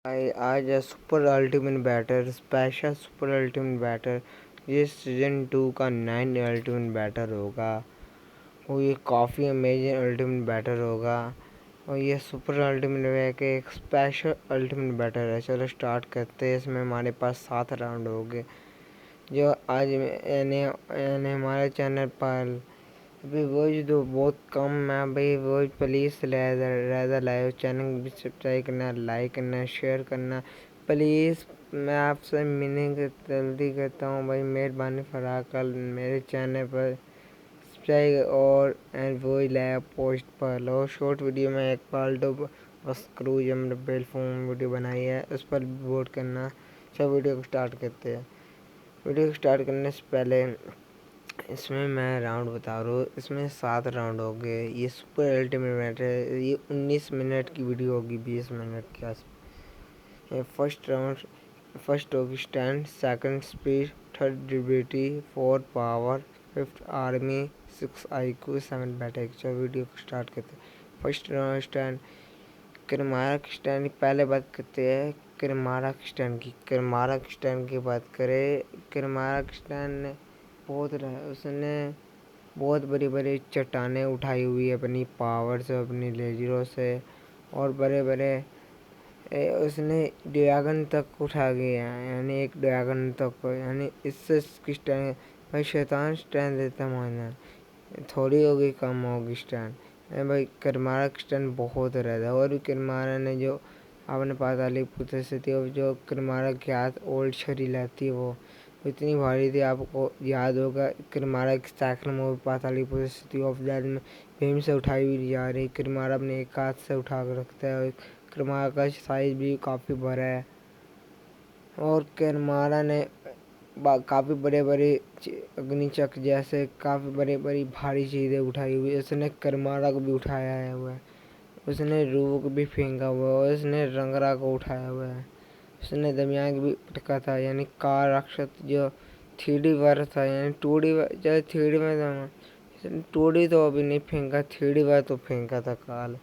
आज super ultimate batter special super ultimate batter ये season 2 का 9 अल्टीमेट बैटर होगा और ये काफ़ी अमेजिंग अल्टीमेट बैटर होगा और ये सुपर अल्टीमेट बैटर एक स्पेशल अल्टीमेट बैटर है। चलो स्टार्ट करते हैं। इसमें हमारे पास 7 राउंड होंगे जो आज यानी हमारे चैनल पर अभी वॉच तो बहुत कम है भाई। Watch please rather live channel भी सब्सक्राइब करना, लाइक करना, शेयर करना प्लीज़। मैं आपसे मिलने की जल्दी करता हूँ भाई, मेहरबानी फराकर मेरे चैनल पर सब्सक्राइब और वॉच लाइव पोस्ट पर लो। शॉर्ट वीडियो में एक पाल्टो बस क्रूज बेल फोन वीडियो बनाई है, उस पर वोट करना। सब वीडियो को स्टार्ट करते हैं। वीडियो को स्टार्ट करने से पहले इसमें मैं राउंड बता रहा हूँ। इसमें 7 राउंड हो गए। ये सुपर अल्टीमेट बैटर है। ये 19 मिनट की वीडियो होगी, 20 मिनट के आसपास। ये फर्स्ट राउंड फर्स्ट होगी stand, second speed, third durability, fourth power, fifth army, 6 IQ, 7 battle. चलो वीडियो को स्टार्ट करते हैं। फर्स्ट राउंड स्टैंड करमारक स्टैंड की पहले बात करते हैं। करमारक स्टैंड की बात करें। करमारक स्टैंड ने उसने बहुत बड़ी बड़ी चट्टानें उठाई हुई है अपनी पावर से, अपनी लेजरों से, और बड़े बड़े उसने ड्रैगन तक उठा गया है, यानी एक ड्रैगन तक, यानी इससे इसकी स्टैंड भाई शैतान स्टैंड देता मानना थोड़ी होगी, कम होगी स्टैंड भाई। करमारक स्टैंड बहुत रहता है। और भी करमारा ने जो आपने पाताली पुत्र से थी, जो करमारक के हाथ ओल्ड छरी लाती है वो इतनी भारी थी, आपको याद होगा। करमारा की साइकिल में पातालीपुत्र सिटी ऑफ डेथ में भीम से उठाई हुई जा रही। करमारा अपने एक हाथ से उठा कर रखता है और करमारा का साइज भी काफ़ी बड़ा है। और करमारा ने काफ़ी बड़े बड़े अग्निचक्र जैसे काफ़ी बड़ी बड़ी भारी चीज़ें उठाई हुई। उसने करमारा को भी उठाया है हुआ है। उसने रूह को भी फेंका हुआ है। उसने रंगरा को उठाया हुआ है। उसने दमियान भी पटका था, यानी कार राक्षस जो 3D वार था, यानी 2D जब 3D में था, 2D तो अभी नहीं फेंका, 3D वार तो फेंका था काल।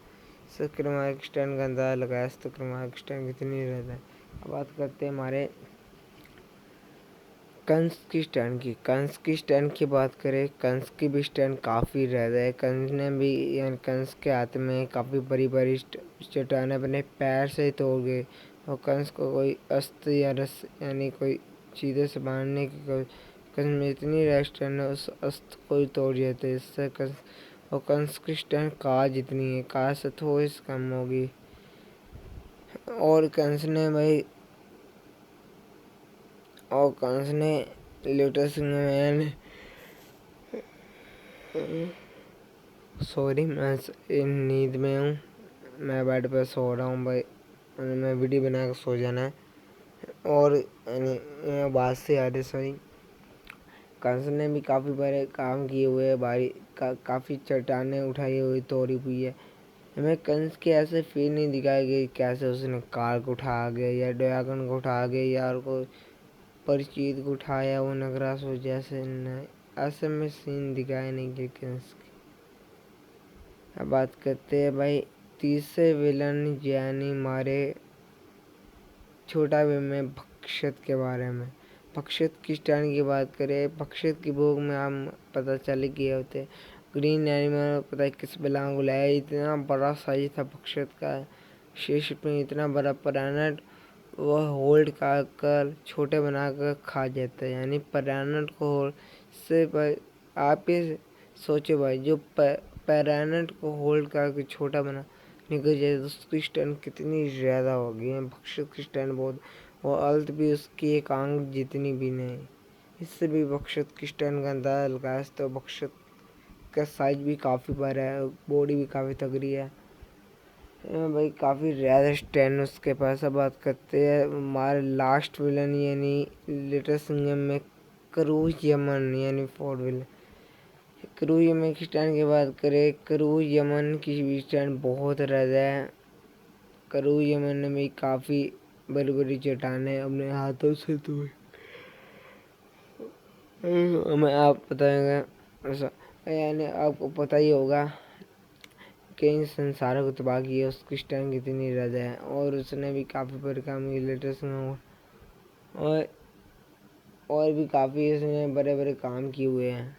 क्रमार्क स्टैंड का अंदाजा लगाया तो क्रमार्क स्टैंड कितनी रहता है। अब बात करते हैं हमारे कंस की स्टैंड की बात करें। कंस की भी स्टैंड काफ़ी रहता है। कंस ने भी, यानी कंस के हाथ में काफ़ी बड़ी बड़ी चट्टानें अपने पैर से तोड़ गए और कंस को कोई अस्त्र या रस यानी कोई चीज़ें से बांधने की कंस में इतनी रेस्टैंड उस अस्त्र को ही तोड़ जाते। इससे कंस और कंस की स्टैंड कार जितनी है, कार से थोड़ी सी कम होगी। और कंस ने लोटस मैन सॉरी, मैं नींद में हूँ, मैं बेड पर सो रहा हूँ भाई। मैं वीडियो बना कर सो जाना है। और बात से याद है सॉरी, कंस ने भी काफ़ी बड़े काम किए हुए हैं। काफ़ी चट्टानें उठाई हुई, तोड़ी हुई है। हमें कंस के ऐसे फील नहीं दिखाई गई कैसे उसने कार को उठा गया या ड्रैगन को उठा गया या कोई परिचित को उठाया वो नगरास हो जैसे, नहीं ऐसे में सीन दिखाए नहीं गए कंस के। अब बात करते हैं भाई तीसरे विलन यानी हमारे छोटा भीम में भक्षत के बारे में। भक्षत की स्टैंड की बात करें। भक्षत की बुक में हम पता चल गए होते ग्रीन एनिमल पता है किस बलांग को लाया। इतना बड़ा साइज था भक्षत का, शेष में इतना बड़ा प्लैनेट वह होल्ड कर छोटे बनाकर खा जाता है, यानी प्लैनेट को होल्ड से भाई आप ही सोचो भाई, जो प्लैनेट को होल्ड करके छोटा बना निकल जाए तो उसकी स्टैंड कितनी ज़्यादा होगी। भक्षक की स्टैंड बहुत, और अल्ट भी उसकी एक आंख जितनी भी नहीं। इससे भी भक्षक की स्टैंड का अंदाजा लगाया तो भक्षक का साइज भी काफ़ी बड़ा है, बॉडी भी काफ़ी तगड़ी है भाई, काफ़ी ज़्यादा स्टैंड उसके पास। अब बात करते हैं हमारे लास्ट विलन यानी लेटेस्ट सिंगम में क्रूज यमन यानी फोर्थ विलन। क्रूज यमन की स्टैंड की बात करें। क्रूज यमन की भी स्टैंड बहुत रहता है। क्रूज यमन ने भी काफ़ी बड़ी बड़ी चट्टानें अपने हाथों से तोड़ी। हमें आप बताएंगे ऐसा, यानी आपको पता ही होगा कई संसारों को तबाह किया, उसकी स्ट्रेंथ कितनी ज़्यादा है। और उसने भी काफ़ी बड़े काम किए लेटेस्ट में, और भी काफ़ी उसने बड़े बड़े काम किए हुए हैं।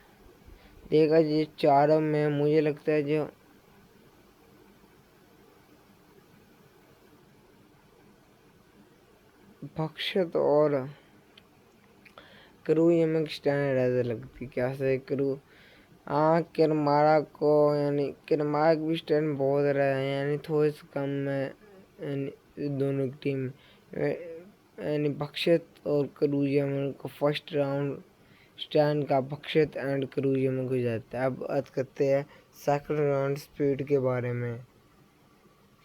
देखा ये चारों में मुझे लगता है जो भक्षत और क्रू ये में स्टैंड ज़्यादा लगती। कैसे क्रू, हाँ किरमारा को, यानी किरमारा की भी स्टैंड बहुत रहा है, यानी थोड़े से कम में, यानी दोनों की टीम, यानी भक्षत और क्रूजम को फर्स्ट राउंड स्टैंड का भक्षत एंड क्रूजम को जाता है। अब बात करते हैं सेकंड राउंड स्पीड के बारे में।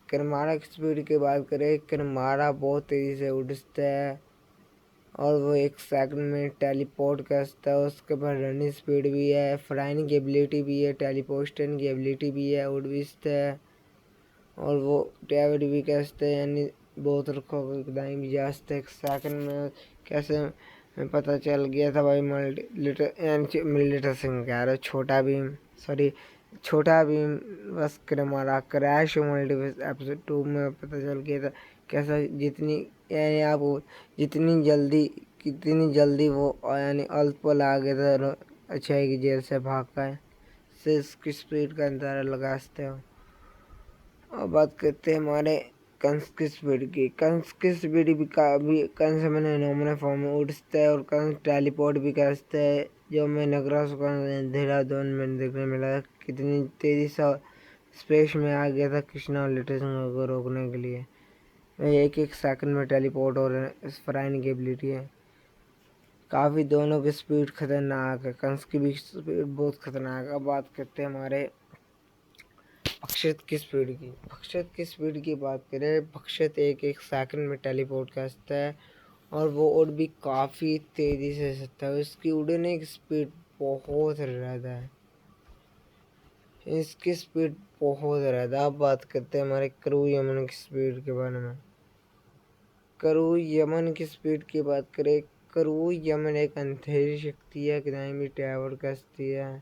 किरमारा की स्पीड की बात करें, किरमारा बहुत तेज़ी से उड़ता है और वो 1 सेकंड में टेलीपोर्ट करता है। उसके पास रनिंग स्पीड भी है, फ्लाइंग की एबिलिटी भी है, टेलीपोर्टेशन की एबिलिटी भी है, उड़ भी सकता है और वो ट्रैवल भी कर सकते हैं, यानी बहुत रखो दाएँ भी जा सकते हैं 1 सेकंड में। कैसे हमें पता चल गया था भाई, मिलिटर सिंह कह रहा, छोटा भीम, सॉरी छोटा भीम बस किरमारा क्रैश मल्टीवर्स एपिसोड 2 में पता चल गया था। कैसा जितनी, यानी आपको कितनी जल्दी वो, यानी अल्पल आ गया था अच्छाई की जेल से भाग कर, से इसकी स्पीड का अंदाजा लगा सकते हो। अब बात करते हैं हमारे कंस की स्पीड की। कंस की स्पीड भी कंस मैंने नॉर्मल फॉर्म में उड़ सकता है और कंस टेलीपोर्ट भी कर सकता है, जो मैं नगरास का देहरादून में देखने मिला। कितनी तेज़ी से स्पेस में आ गया था कृष्णा और लिटिल को रोकने के लिए। 1 सेकंड में टेलीपोर्ट और फ्राइन की एबिलिटी है। काफ़ी दोनों की स्पीड खतरनाक है, कंस की भी स्पीड बहुत खतरनाक है। अब बात करते हैं हमारे भक्षत की स्पीड की। भक्षत की स्पीड की बात करें, भक्षत 1 सेकंड में टेलीपोर्ट कर सकता है और वो उड़ भी काफ़ी तेज़ी से सकता है। इसकी उड़ने की स्पीड बहुत ज़्यादा है, इसकी स्पीड बहुत ज़्यादा। अब बात करते हैं हमारे क्रू यमन की स्पीड के बारे में। क्रू यमन की स्पीड की बात करें, क्रू यमन एक अंधेरी शक्ति है, कहीं भी ट्रैवल कर सकती है।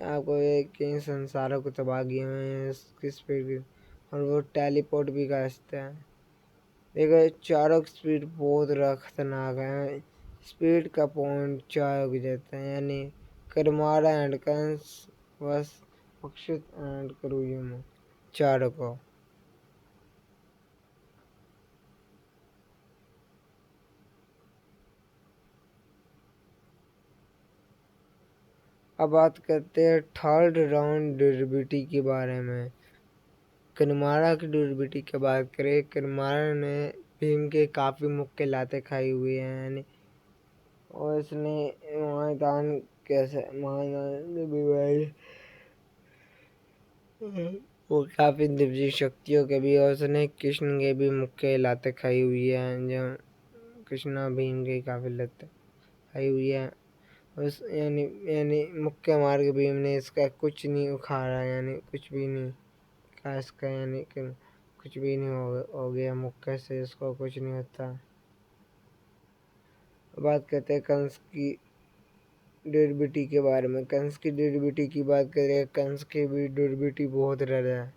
आपको कई संसारों को तबाह किए हुए हैं इसकी स्पीड की, और वो टेलीपोर्ट भी कर सकते हैं। देखो चारों की स्पीड बहुत खतरनाक है, स्पीड का पॉइंट चारों की देते हैं, यानी करमारा एंड कंस बस पक्षित एंड करूयम चारों को। अब बात करते हैं थर्ड राउंड ड्यूरेबिलिटी के बारे में। किरमारा की ड्यूरेबिलिटी की बात करें, किरमारा ने भीम के काफ़ी मुक्के लाते खाई हुई हैं, यानी और इसने महादान कैसे महादान भी भाई, वो काफ़ी दिव्य शक्तियों के भी, और उसने कृष्ण के भी मुक्के लाते खाई हुई है, जो कृष्णा भीम के काफ़ी लत खाई हुई है। उस यानी मुक्के मार के भीम ने इसका कुछ नहीं उखाड़ा, यानी कुछ भी नहीं कहा इसका, यानी कि कुछ भी नहीं हो गया मुक्के से, इसको कुछ नहीं होता। बात करते हैं कंस की ड्यूरेबिलिटी के बारे में। कंस की ड्यूरेबिलिटी की बात करें, कंस की भी ड्यूरेबिलिटी बहुत ज़्यादा है।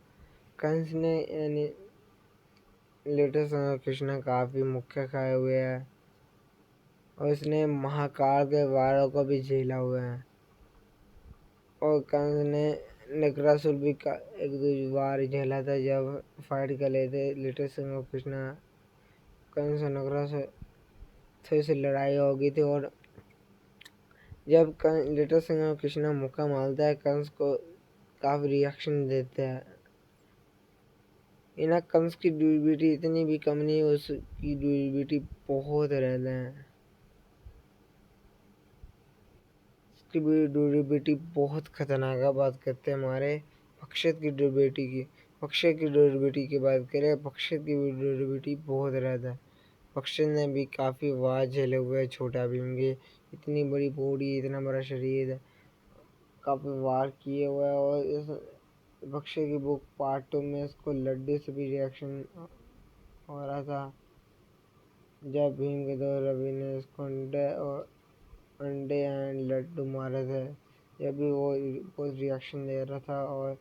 कंस ने यानी लेटेस्ट कृष्णा काफ़ी मुक्के खाए हुए हैं और इसने महाकाल के वारों को भी झेला हुआ है। और कंस ने नगरासुर भी का एक दो बार झेला था, जब फाइट कर रहे थे लिटिल सिंह और कृष्णा। कंस और नगरासुर थोड़ी सी लड़ाई हो गई थी, और जब लिटिल सिंह और कृष्णा मुक्का मारता है कंस को काफ़ी रिएक्शन देते हैं। इन्हें कंस की ड्यूरेबिलिटी इतनी भी कम नहीं है, उसकी ड्यूरेबिलिटी बहुत रहते हैं, उसकी भी ड्यूरेबिलिटी बहुत खतरनाक है। बात करते हैं हमारे भक्षक की ड्यूरेबिलिटी की। भक्षक की ड्यूरेबिलिटी की बात करें, भक्षक की भी ड्यूरेबिलिटी बहुत रहता है। भक्षक ने भी काफ़ी वार झेले हुए हैं छोटा भीम के, इतनी बड़ी बॉडी, इतना बड़ा शरीर, काफ़ी वार किए हुए हैं। और इस भक्षक की बुक पार्ट 2 में इसको लड्डू से भी रिएक्शन हो रहा था, जब भीम के दो रवि ने इसको अंडे एंड लड्डू मारे थे, जब भी वो बहुत रिएक्शन दे रहा था। और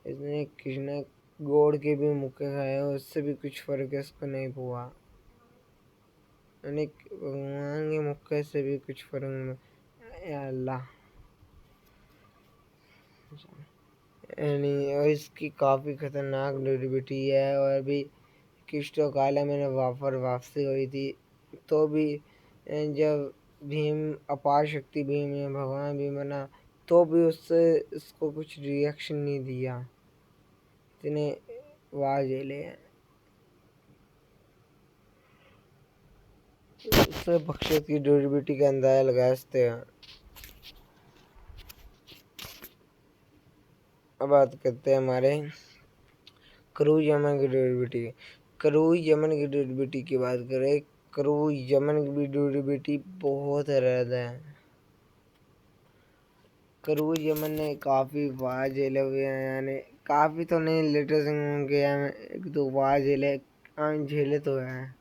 इसने कृष्णा गोड़ के भी मुक्के खाए, उससे भी कुछ फर्क इसको नहीं हुआ, यानी भगवान के मुक्के से भी कुछ फर्क नहीं। या अल्लाह, यानी और इसकी काफ़ी खतरनाक ड्यूरेबिलिटी है। और अभी किस्टो काला मैंने वापसी हुई थी, तो भी जब भीम अपार शक्ति भीम या भगवान भीम बना, तो भी उससे इसको कुछ रिएक्शन नहीं दिया, इतने वार झेले हैं। उससे भक्षक की ड्यूरेबिलिटी का अंदाजा लगा सकते हैं। अब बात करते हैं हमारे क्रूज यमन की ड्यूरेबिलिटी। क्रूज यमन की ड्यूरेबिलिटी की बात करें, क्रूज यमन की भी ड्यूरेबिलिटी बहुत ज़्यादा है। क्रूज यमन ने काफ़ी वार झेले हुए हैं, यानी काफ़ी तो नहीं, लेटेस्ट के एक दो वार झेले, झेले तो हैं।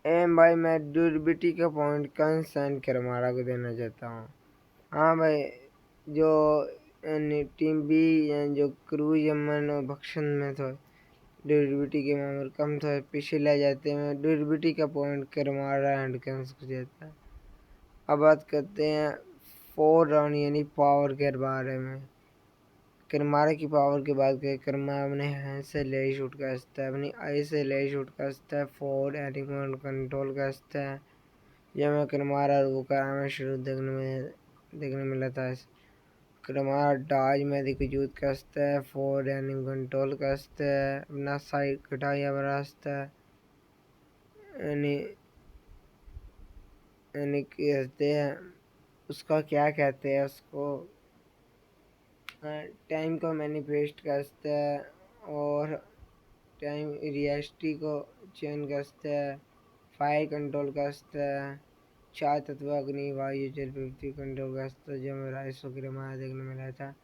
एम भाई, मैं ड्यूरेबिलिटी का पॉइंट कंसर्न करमारा को देना चाहता हूँ। हाँ भाई, जो टीम बी जो क्रूज यमन और भक्षण में था, ड्यूरेबिलिटी के मामले कम था, पीछे ले जाते हैं, ड्यूरेबिलिटी का पॉइंट करमारा एंड कैंस को देता है। अब बात करते हैं 4 राउंड यानी पावर के बारे में। करमारा की पावर की बात करें, करमारा अपने हैंड से ले शूट का सकता है, अपनी आई से ले शूट का सकता है, 4 एनिमल कंट्रोल का सकता है। जब मैं करमारा वो कराना शुरू देखने मिला था। करमारा डाज में यूज कर सकता है, 4 एनिमल कंट्रोल कर सकता है, अपना साइड कटाया बना सकता है, यानी यानी कहते हैं उसका क्या कहते हैं उसको, टाइम को मैनिपुलेट कर सकता है, और टाइम रियलिटी को चेंज कर सकता है, फायर कंट्रोल कर सकता है, 4 तत्व अग्नि वायु जल पृथ्वी कंट्रोल कर सकता है, जो हमें राइस वगैरह में देखने में मिला था।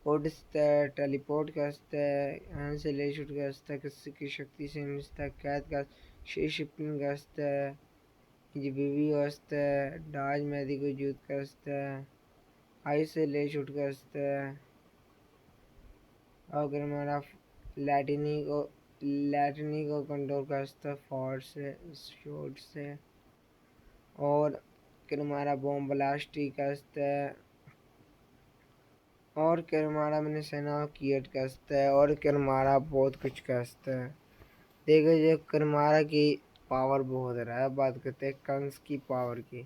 उड़ सकता है, टेलीपोर्ट कर सकता है, यहाँ से ले शूट कर सकता है, किसी की शक्ति से मिलता है, कैद कर शिफ्टिंग कर सकता है, ये बीवी हो सकता है, डाज मैदी को यूज कर सकता है, आई से ले शूट कर सकता है। और अगर हमारा लैटिनी को कंट्रोल कर सकता है फॉर से शॉट से। और फिर हमारा बॉम्ब ब्लास्ट ही कर सकता है, और फिर हमारा मैंने सेना क्रिएट कर सकता है, और फिर हमारा बहुत कुछ कर सकता है। देखो जो करमारा की पावर बहुत है। अब बात करते हैं कंस की पावर की।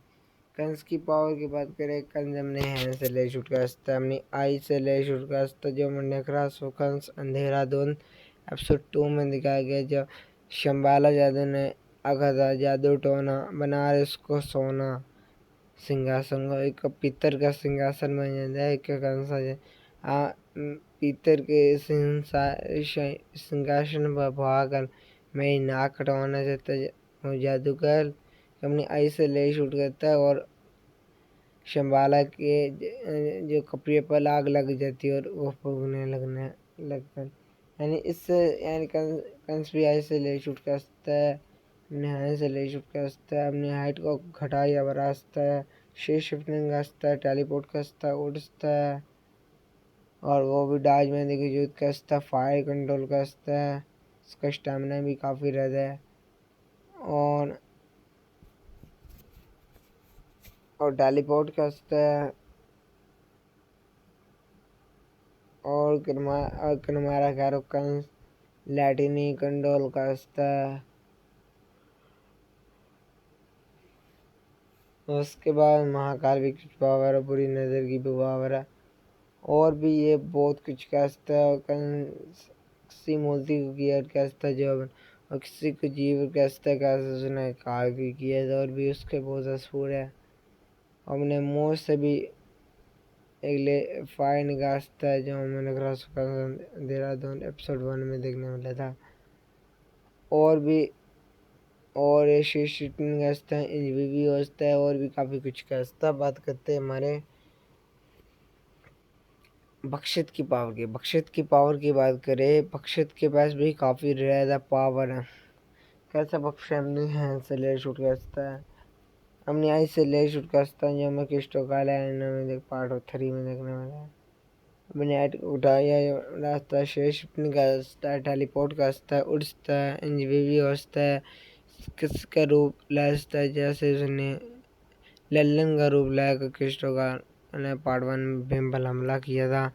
कंस की पावर की बात करें, कंस हमने हैंड से ले शूट कर सकता है, अपनी आई से ले शूट कर सकता है, जो हमने करा सो कंस अंधेरा दोन एपिसोड 2 में दिखाया गया, जब शंबाला जादू ने अगधा जादू टोना बनारस को सोना सिंहासन को एक पीतल का सिंहासन बन जाता है, एक कंसा पीतल के सिंहासन पर भागकर मैं नाक कटवाना चाहता हूँ जादूगर, अपनी आई से ले शूट करता है, और शंबाला के जो कपड़े पर आग लग जाती है और वो फूकने लगने लगता है। यानी इससे यानी कंस भी आई से ले शूट कर सकता है, अपने हाइट से ले शूट कर सकता है, अपनी हाइट को घटा या बढ़ा सकता है, शेष शिफ्टिंग कर सकता है, टेलीपोर्ट कर सकता है, उड़ सकता है, और वो भी डाज में देखिए यूज कर सकता है, फायर कंट्रोल कर सकता है, उसका स्टेमिना भी काफ़ी रहता है, और टेलीपोर्ट कर सकता है, और कनमारा कैरोकन लैटिनी कंट्रोल कर सकता है। उसके बाद महाकाल भी कुछ पावर है, बुरी नज़र की भी पावर है, और भी ये बहुत कुछ कर सकता है, और किसी मूर्ति को क्रिएट कर सकता है जो, और किसी को जीव कर सकता है, कैसे उसने काल भी किया है, और भी उसके बहुत असुर है। अपने मुँह से भी एक ले फायर निकाल सकता है, जो मैंने देहरादून एपिसोड 1 में देखने मिला था। और भी और ये शीटिंग करता है, इंजरी भी होता है, और भी काफ़ी कुछ करता है। बात करते हैं हमारे भक्षित की पावर की। भक्षित की पावर की बात करें, भक्षित के पास भी काफ़ी ज़्यादा पावर है। कैसा भक्षण हैंड से ले शूट करता है, हमने आई से ले शूट करता जो मैं किस्टो काला में देख पार्ट 3 में देखने वाला है। अपने ऐट उठाया रास्ता शेष अपनी का टेलीपोर्ट करता है, उड़ता है, इंजवी होता है, किसका रूप लाता है, जैसे उसने लल्लन का रूप लाया किस्टो का पार्ट 1 में भीम पर हमला किया था।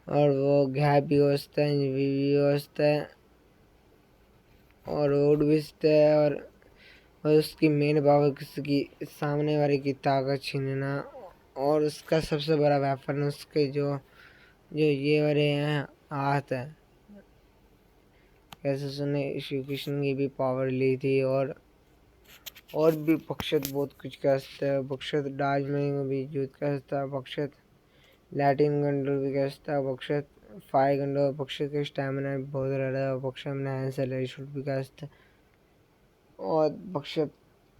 और वो घाय भी होता है, इंजवी भी होता है और उड़ भी है। और उसकी मेन पावर किसी की सामने वाले की ताकत छीनना। और उसका सबसे बड़ा वेपन उसके जो जो ये वाले हैं हाथ है। कैसे उसने श्री कृष्ण की भी पावर ली थी। और भी पक्षत बहुत कुछ कर सकता है। पक्षत डाज में भी युद्ध कर सकता है। पक्षत लैटिन कंट्रोल भी कर सकता है। पक्षत फायर कंट्रोल, पक्षत के स्टैमिना भी बहुत रहता है। पक्षत में हैंड शूट भी कर सकता है। और पक्षत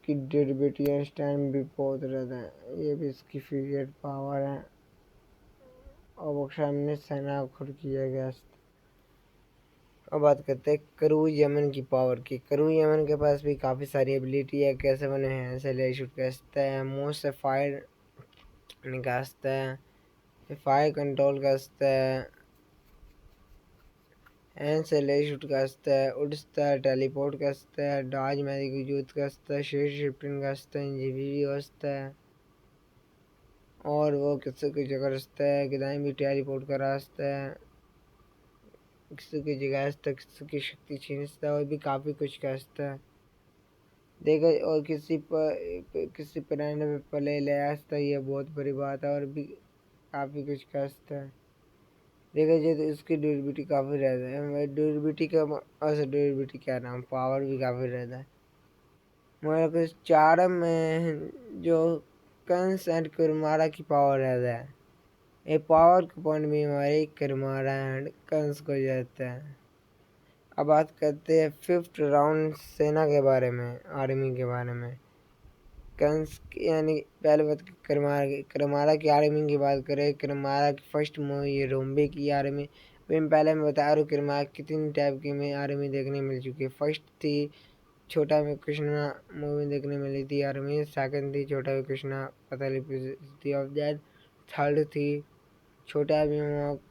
की ड्यूरेबिलिटी और स्टैंड भी बहुत रहता है। ये भी इसकी फेवरेट पावर है। और पक्षत ने सेना खुद किया गया। अब बात करते हैं क्रूज यमन की पावर की। क्रूज यमन के पास भी काफ़ी सारी एबिलिटी है। कैसे बने हैं ऐसे शूट कर सकता है, मुँह से फायर निकाल सकता है, फायर कंट्रोल कर सकता है, हैंड से ले शूट कर सकता है, उड़ सकता है, टेलीपोर्ट कर सकता है, डॉज मैजिक यूज कर सकता है, शेष शिफ्टिंग कर सकता है, इंजीवी हो सकता है। और वो किसी की जगह रखता है, किदाई भी टेलीपोर्ट करा सकता है, किसी की जगह तक किसी की शक्ति छीन सकता है। और भी काफ़ी कुछ कर सकता है देखा। और किसी पुराने पे प्ले ले आ सकता है, ये बहुत बड़ी बात है। और भी काफ़ी कुछ कर सकता है देखा जाए तो इसकी ड्यूरेबिलिटी काफ़ी रहता है। ड्यूरेबिलिटी का अच्छा ड्यूरेबिलिटी क्या नाम, पावर भी काफ़ी रहता है। मगर कुछ चार में जो कंस एंड कुरमारा की पावर रहता है, ये पावर के पॉइंट में हमारे कुरमारा एंड कंस को जाता है। अब बात करते हैं 5th राउंड सेना के बारे में, आर्मी के बारे में। कंस यानी पहले बात करमारा की आर्मी की बात करें। करमारा की फर्स्ट मूवी रोम्बे की आर्मी। पहले मैं बता रहा हूँ करमारा कितनी टाइप की में आर्मी देखने मिल चुकी है। फर्स्ट थी छोटा भी कृष्णा मूवी देखने मिली थी आर्मी। सेकंड थी छोटा भी कृष्णा पता ऑफ दैट। थर्ड थी छोटा भी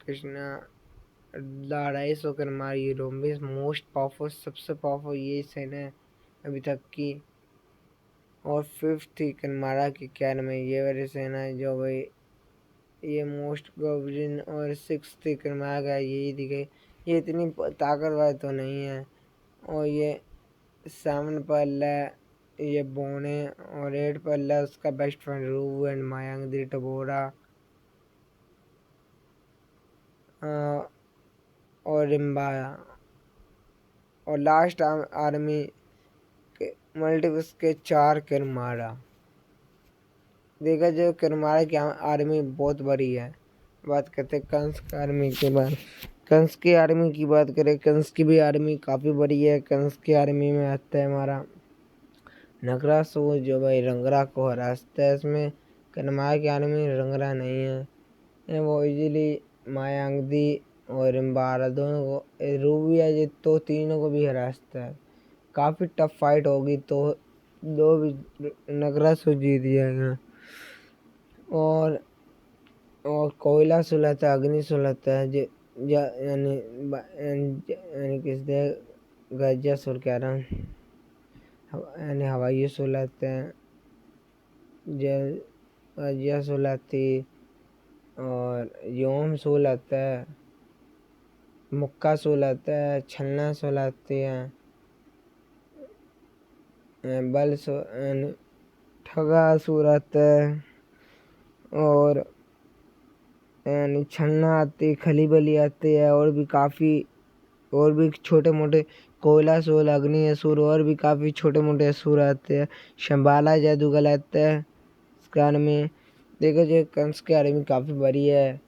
कृष्णा 250 करमारा। ये रोम्बे मोस्ट पावरफुल, सबसे पावरफुल ये सेना है अभी तक की। और 5th थी कनमारा की कैन में ये वाली सेना है जो भाई ये मोस्ट गोब्लिन। और 6th थी कनमारा का यही दिखे। ये इतनी ताकतवर तो नहीं है। और ये 7 पल्ला ये बोने। और 8 पल्ला उसका बेस्ट फ्रेंड रू एंड मायांग दी टबोरा। और रिम्बाया। और लास्ट आर्मी के मल्टीवर्स के 4 करमारा। देखा जाए करमारा की आर्मी बहुत बड़ी है। बात करते हैं कंस की आर्मी के बाद। कंस की आर्मी की बात करें, कंस की भी आर्मी काफ़ी बड़ी है। कंस की आर्मी में आता है हमारा नगरासुर जो भाई रंगरा को हराता है। इसमें करमारा की आर्मी में रंगरा नहीं है। वो इजीली मायांगदी और इम्बारा दोनों को, रूबिया ये तो तीनों को भी हराता है। काफ़ी टफ फाइट होगी तो दो भी नगरासुर जीत जाएगा। और कोयला सुलहता है, अग्नि सुलहता है, यानी किस दे गज्जा सुल कह रहा हूँ, यानी हवाई सुलहते हैं, जल गज्जा सुलहती। और योम सुलहता है, मुक्का सुलहता है, छलना सुलहती है, बल यानी ठगा सुलहता है। और यानी छलना आती है, खली बली आती है। और भी काफ़ी और भी छोटे मोटे कोयला सूर, अग्नि असुर और भी काफ़ी छोटे मोटे असुर आते हैं। शंबाला जादूगर आता है इसके आर्मी में। देखो जो कंस की आर्मी काफ़ी बड़ी है।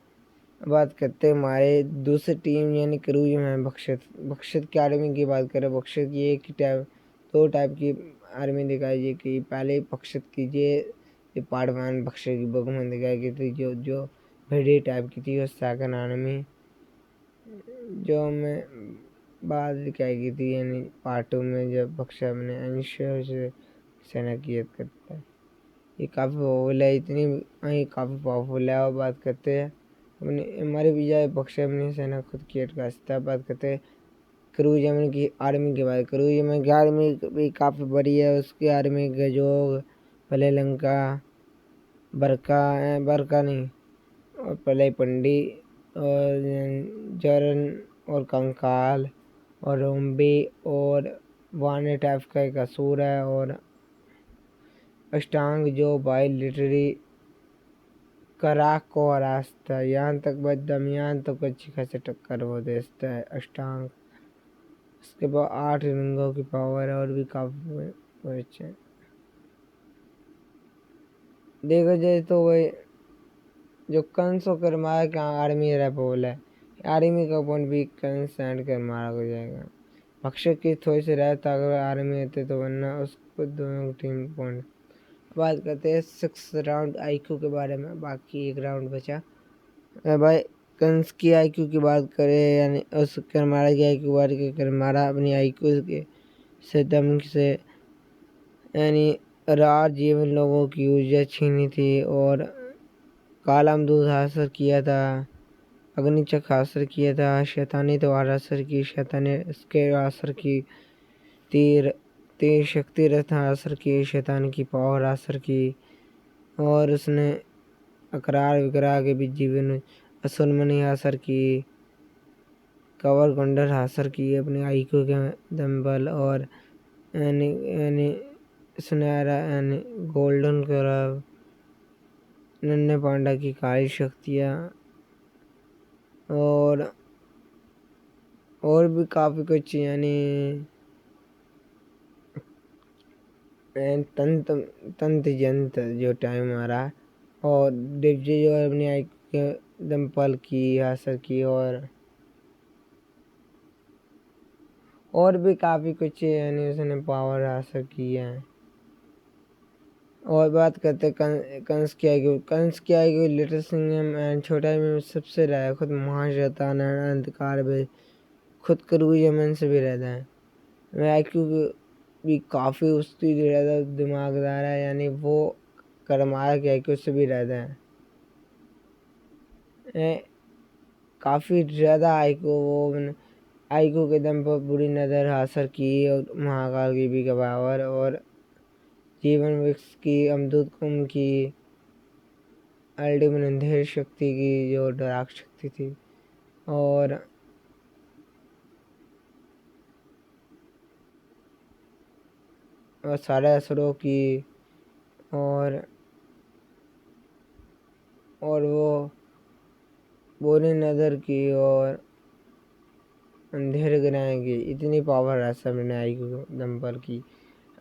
बात करते हैं हमारे दूसरी टीम यानी क्रूज में भक्षत। भक्षत की आर्मी की बात करें, भक्षत की एक ही टाइप दो टाइप की आर्मी दिखाई है कि पहले भक्षत कीजिए ये पार्ट 1 भक्षत की बुक में दिखाई गई थी जो जो भेड़ी टाइप की थी। और सेकंड आर्मी जो हमें बाद दिखाई गई थी यानी पार्ट 2 में जब भक्षा अपने अंश से सेना की करता है। ये काफ़ी पावरफुल है, ये काफ़ी पावरफुल है। और बात करते हैं अपनी हमारे विजय बख्श अपनी सेना खुद की अटकाता है। बात करते हैं क्रूज यमन की आर्मी के बारे। क्रूज यमन की आर्मी भी काफ़ी बड़ी है। उसकी आर्मी गजोग, पलेलंका, बरका नहीं, और पलई पंडी, और जरन, और कंकाल, और रोम्बी, और वाने टाइप का एक असुर है, और अष्टांग जो बाई लिटरी कराक को रास्ता। यहाँ तक बस दमियान तो अच्छी खासी टक्कर वो देता है अष्टांग। उसके बाद 8 रंगों की पावर है, और भी काफ़ी अच्छे हैं। देखा जाए तो वही जो कंस होकर मारा क्या आर्मी रैपोल है, आर्मी का पॉइंट भी कंस सेंड कर मारा हो जाएगा। भक्षक की थोड़ी सी रहता अगर आर्मी होते तो, वरना उसको दोनों टीम पॉइंट। बात करते हैं 6 राउंड आईक्यू के बारे में, बाकी 1 राउंड बचा। भाई कंस की आईक्यू की बात करें, यानी उस करमारा की आईक्यू बात करें, करमारा अपनी आईक्यू के से दम से यानी रात जीवन लोगों की ऊर्जा छीनी थी, और कालम दूध हासिल किया था, अग्निचक हासिल किया था, शैतानी तलवार हासिल की, शैतानी इसके हासिल की, तीर तीर शक्ति रथ हासिल की, शैतान की पावर हासिल की, और उसने अकरार विकरार के बीच जीवन असुरमनी हासिल की, कवर कुंडल हासिल की अपने आईक्यू के दम बल, और यानी सुनहरा यानी गोल्डन करव, नन्हे पांडा की काली शक्तियाँ, और भी काफ़ी कुछ, यानी तंत्र यंत्र जो टाइम आ रहा है, और दिव्य जो अपनी आई के दमपल की हासिल की, और भी काफ़ी कुछ यानी उसने पावर हासिल की है। और बात करते कंस की आईक्यू। कंस की आईक्यू लिटिल सिंघम एंड छोटा में सबसे रहा है, खुद महाशैतान अंधकार में खुद क्रूज यमन से भी रहता है। मैं आईक्यू भी काफ़ी उसकी ज़्यादा दिमागदार है, यानी वो करमारा के आईक्यू से भी रहता है। काफ़ी ज़्यादा आईक्यू के दम पर बुरी नज़र हासिल की, और महाकाल की भी पावर, और जीवन वृक्ष की, अमदूत कुंभ की, अल्टीमेट अंधेर शक्ति की जो डराक शक्ति थी, और सारे असुरों की, और वो बुरी नज़र की, और अंधेरे ग्रह की इतनी पावर है सब ने आईक्यू दम पर की।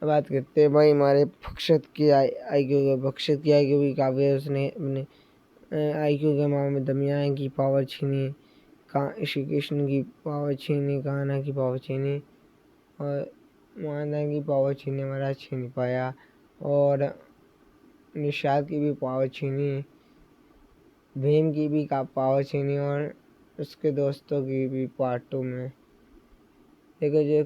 बात करते हैं भाई हमारे भक्षत की आईक्यू के। भक्षत की आईक्यू भी काफ़ी है, उसने अपने आईक्यू के मामले में दमयान की पावर छीनी, श्री कृष्ण की पावर छीनी, कान्हा की पावर छीनी, और माता की पावर छीनने वाला छीन पाया, और निषाद की भी पावर छीनी, भीम की भी पावर छीनी, और उसके दोस्तों की भी पार्ट 2 में। देखो जो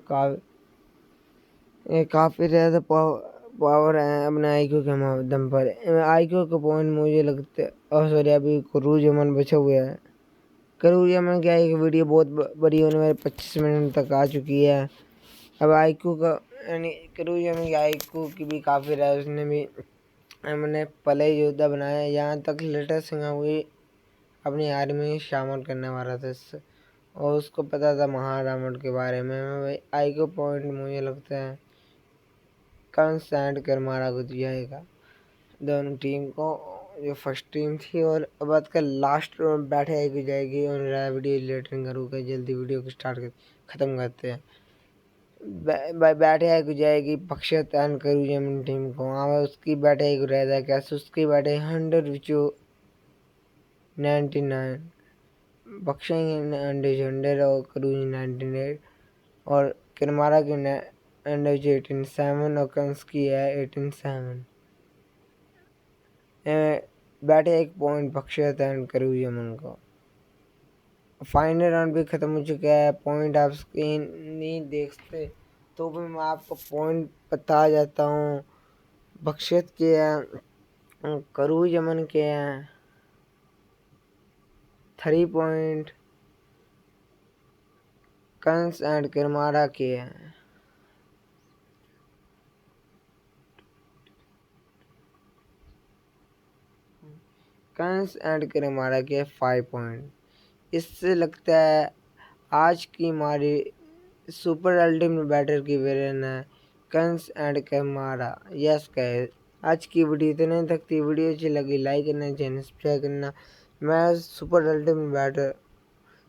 काफ़ी ज़्यादा पावर है अपने आईक्यू के दम पर। आईक्यू का पॉइंट मुझे लगता है, और सॉरी अभी क्रूज यमन बचा हुआ है। क्रूज यमन क्या है, वीडियो बहुत बड़ी होने वाली 25 मिनट तक आ चुकी है। अब आईक्यू का यानी क्रूज यमन की आईक्यू की भी काफ़ी रहा है, उसने भी हमने पहले योद्धा बनाया। यहाँ तक लेटेस्ट सिंह हुई अपनी आर्मी में शामिल करने वाला था, और उसको पता था महारावण के बारे में। आईक्यू पॉइंट मुझे लगता है कंसेंट कर मारा को जाएगा दोनों टीम को, जो फर्स्ट टीम थी। और अब बात कर लास्ट बैठे आएगी जाएगी, और वीडियो लेटरिंग करूँगा जल्दी, वीडियो को स्टार्ट कर ख़त्म करते हैं। बैठे आएगी जाएगी पक्षतान करूँ जमीन टीम को, हाँ उसकी बैठे आएगी रहता कैसे, उसकी बैठे 100 विचो 99 बख्शेंगे अंडे 100, और करूँ 98, और किरमारा की अंडे 187, और कंस की है 187। बैठे 1 पॉइंट बख्शतान करूँ यमन को। फाइनल राउंड भी ख़त्म हो चुका है। पॉइंट आप स्क्रीन नहीं देखते तो भी मैं आपको पॉइंट बता जाता हूँ। बख्शियत के करूँ जमन के हैं 3 पॉइंट कंस एंड किरमारा के हैं। कंस एंड किरमारा के 5 पॉइंट। इससे लगता है आज की हमारी सुपर अल्टीमेट बैटर की वेरिएंट है कंस एंड किरमारा। यस गाइस, आज की वीडियो इतने तक थी। वीडियो अच्छी लगी लाइक करना, चैनल सब्सक्राइब करना। मैं सुपर अल्टीमेट बैटर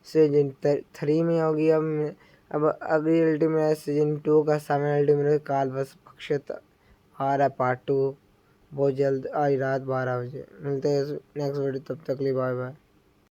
सीजन 3 में होगी। अब अगली अल्टीमेट सीजन 2 का सामने अल्टीमेट काल बस पक्षत आ रहा पार्ट 2 बहुत जल्द आज रात 12 बजे। मिलते हैं नेक्स्ट वीडियो, तब तक लिए बाय बाय।